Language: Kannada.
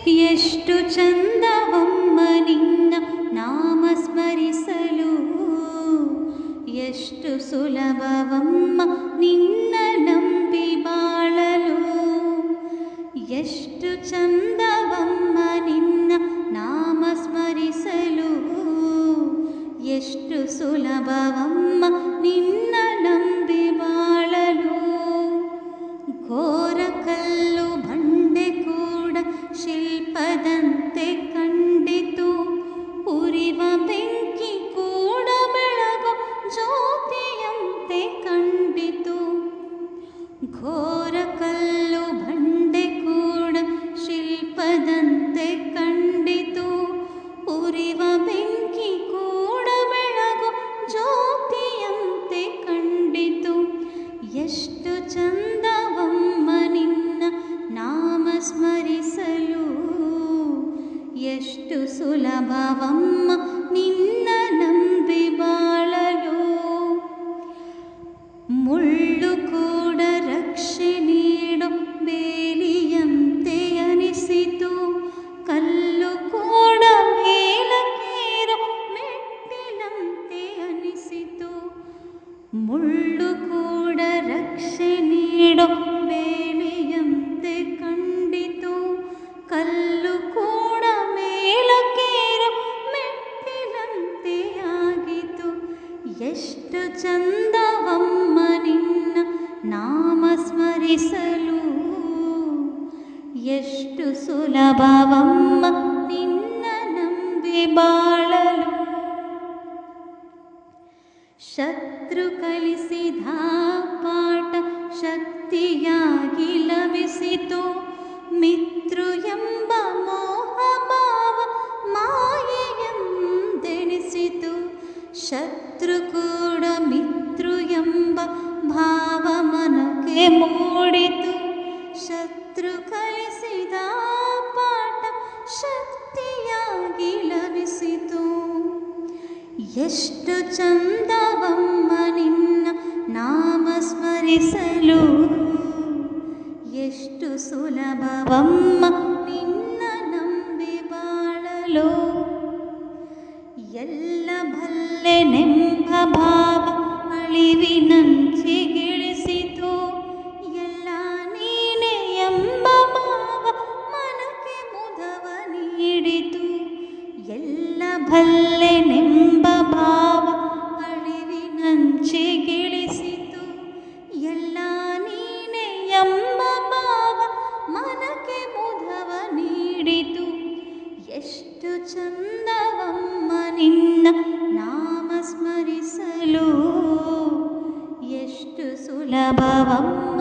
ಎಷ್ಟು ಚಂದವಮ್ಮ ನಿನ್ನ ನಾಮ ಸ್ಮರಿಸಲು, ಎಷ್ಟು ಸುಲಭವಮ್ಮ ನಿನ್ನ ನಂಬಿ ಬಾಳಲು. ಎಷ್ಟು ಚಂದವಮ್ಮ ನಿನ್ನ ನಾಮ ಸ್ಮರಿಸಲು, ಎಷ್ಟು ಸುಲಭವಮ್ಮ ನಿನ್ನ ನಂಬಿ ಬಾಳಲು. ಘೋರ ಕಲ್ಲು ಬಂಡೆ ಕೂಡ ಶಿಲ್ಪದಂತೆ ಕಂಡಿತು, ಉರಿವ ಬೆಂಕಿ ಕೂಡ ಬೆಳಗೋ ಜ್ಯೋತಿಯಂತೆ ಕಂಡಿತು. ಘೋರ ಕಲ್ಲು ಬಂಡೆ ಕೂಡ ಶಿಲ್ಪದಂತೆ ಕಂಡಿತು, ಉರಿವ ಬೆಂಕಿ ಕೂಡ ಬೆಳಗೋ ಜ್ಯೋತಿಯಂತೆ ಕಂಡಿತು. ಎಷ್ಟು ಚಂದವಮ್ಮ ನಿನ್ನ ನಾಮ ಸ್ಮರಿಸಲು, ಎಷ್ಟು ಸುಲಭವಮ್ಮ ನಿನ್ನ ನಂಬಿ ಬಾಳಲು. ಮುಳ್ಳು ಕೂಡ ರಕ್ಷೆ ನೀಡೋ ಬೇಲಿಯಂತೆ ಅನಿಸಿತು, ಕಲ್ಲು ಕೂಡ ಮೇಲಕ್ಕೇರೋ ಮೆಟ್ಟಿಲಂತೆ ಅನಿಸಿತು. ಮುಳ್ಳು ಕೂಡ ರಕ್ಷೆ ನೀಡೋ ಬೇಲಿಯಂತೆ ಕಂಡಿತು, ಕಲ್ಲು ಕೂಡ ಮೇಲಕ್ಕೇರೋ ಮೆಟ್ಟಿಲಂತೆ ಆಗಿತು. ಎಷ್ಟು ಚಂದವಮ್ಮ ನಿನ್ನ ನಾಮ ಸ್ಮರಿಸಲು, ಎಷ್ಟು ಸುಲಭವಮ್ಮ ನಿನ್ನ ನಂಬಿ ಬಾಳಲು. ಶತ್ರು ಕಲಿಸಿದ ಪಾಠ ಶಕ್ತಿಯಾಗಿ ಲಭಿಸಿತು, ಮಿತ್ರು ಎಂಬ ಮೋಹ ಭಾವ ಮಾಯೆಯೆಂದೆನಿಸಿತು. ಶತ್ರು ಕೂಡ ಮಿತ್ರು ಎಂಬ ಭಾವ ಮನಕ್ಕೆ ಮೂಡಿತು, ಶತ್ರು ಕಲಿಸಿದ ಪಾಠ ಶಕ್ತಿಯಾಗಿ ಲಭಿಸಿತು. ಎಷ್ಟು ಚಂದವಮ್ಮ ನಿನ್ನ ನಾಮ ಸ್ಮರಿಸಲು, ಎಷ್ಟು ಸುಲಭವಮ್ಮ ನಿನ್ನ ನಂಬಿ ಬಾಳಲು. ಎಲ್ಲ ಬಲ್ಲೆನೆಂಬ ಭಾವ ಅಳಿವಿನಂಚಿಗಿಳಿಸಿತು, ಎಲ್ಲ ನೀನೆ ಎಂಬ ಭಾವ ಮನಕ್ಕೆ ಮುದವ ನೀಡಿತು. ಎಲ್ಲ ಬಲ್ಲೆನೆಂಬ ಭಾವ ಅಳಿವಿನಂಚಿಗಿಳಿಸಿತು, ಎಲ್ಲ ನೀನೆ ಎಂಬ ಭಾವ ಮನಕ್ಕೆ ಮುದವ ನೀಡಿತು. ಎಷ್ಟು ಚಂದವಮ್ಮ ನಿನ್ನ ನಾಮ ಸ್ಮರಿಸಲು, ಎಷ್ಟು ಸುಲಭವಮ್ಮ